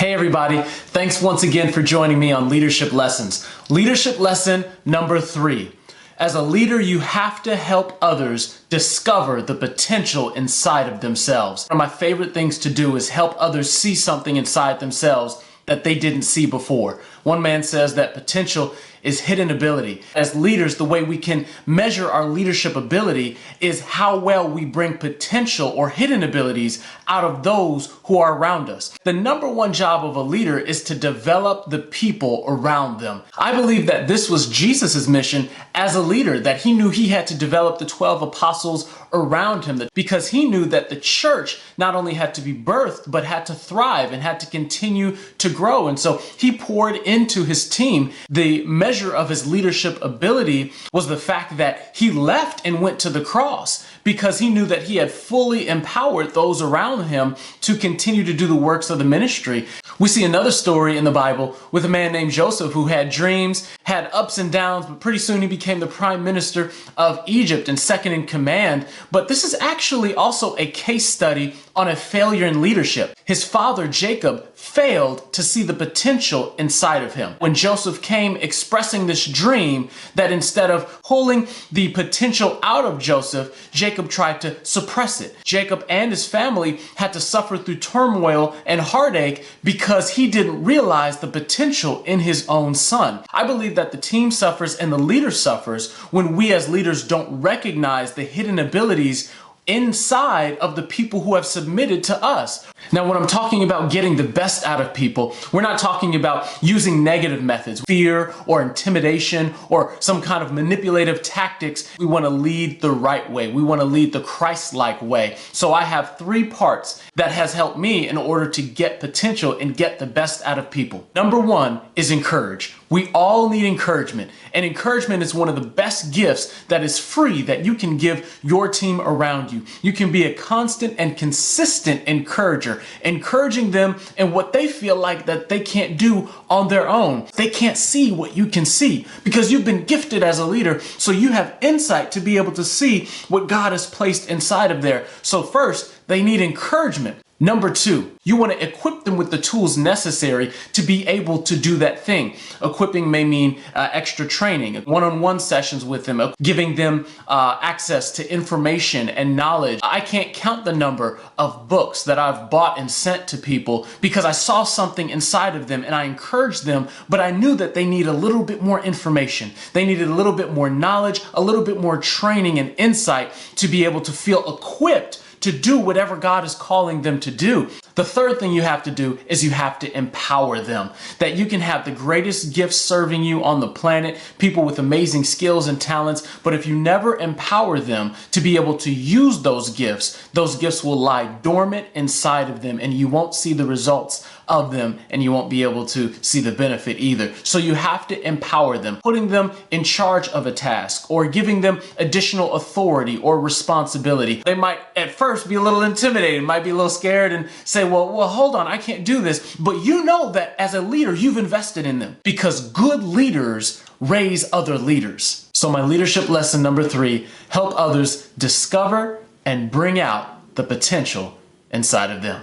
Hey everybody, thanks once again for joining me on Leadership Lessons. Leadership lesson number 3. As a leader, you have to help others discover the potential inside of themselves. One of my favorite things to do is help others see something inside themselves that they didn't see before. One man says that potential is hidden ability. As leaders, the way we can measure our leadership ability is how well we bring potential or hidden abilities out of those who are around us. The number one job of a leader is to develop the people around them. I believe that this was Jesus's mission as a leader, that he knew he had to develop the 12 apostles around him, because he knew that the church not only had to be birthed, but had to thrive and had to continue to grow. And so he poured into his team. The measure of his leadership ability was the fact that he left and went to the cross, because he knew that he had fully empowered those around him to continue to do the works of the ministry. We see another story in the Bible with a man named Joseph who had dreams, had ups and downs, but pretty soon he became the prime minister of Egypt and second in command. But this is actually also a case study on a failure in leadership. His father, Jacob, failed to see the potential inside of him. When Joseph came expressing this dream, that instead of pulling the potential out of Joseph, Jacob tried to suppress it. Jacob and his family had to suffer through turmoil and heartache because he didn't realize the potential in his own son. I believe that the team suffers and the leader suffers when we as leaders don't recognize the hidden abilities inside of the people who have submitted to us. Now, when I'm talking about getting the best out of people, we're not talking about using negative methods, fear or intimidation or some kind of manipulative tactics. We want to lead the right way. We want to lead the Christ-like way. So I have 3 parts that has helped me in order to get potential and get the best out of people. Number 1 is encourage. We all need encouragement, and encouragement is one of the best gifts that is free that you can give your team around you. You can be a constant and consistent encourager, encouraging them in what they feel like that they can't do on their own. They can't see what you can see because you've been gifted as a leader, so you have insight to be able to see what God has placed inside of there. So first, they need encouragement. Number 2, you want to equip them with the tools necessary to be able to do that thing. Equipping may mean extra training, one-on-one sessions with them, giving them access to information and knowledge. I can't count the number of books that I've bought and sent to people because I saw something inside of them and I encouraged them, but I knew that they need a little bit more information. They needed a little bit more knowledge, a little bit more training and insight to be able to feel equipped to do whatever God is calling them to do. The third thing you have to do is you have to empower them. That you can have the greatest gifts serving you on the planet, people with amazing skills and talents, but if you never empower them to be able to use those gifts will lie dormant inside of them and you won't see the results of them and you won't be able to see the benefit either. So you have to empower them, putting them in charge of a task or giving them additional authority or responsibility. They might at first be a little intimidated, might be a little scared and say, well, hold on, I can't do this. But you know that as a leader, you've invested in them because good leaders raise other leaders. So my leadership lesson number 3, help others discover and bring out the potential inside of them.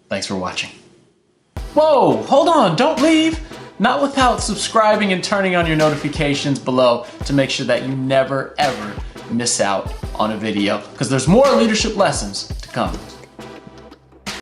Thanks for watching. Whoa, hold on, don't leave. Not without subscribing and turning on your notifications below to make sure that you never ever miss out on a video, because there's more leadership lessons to come.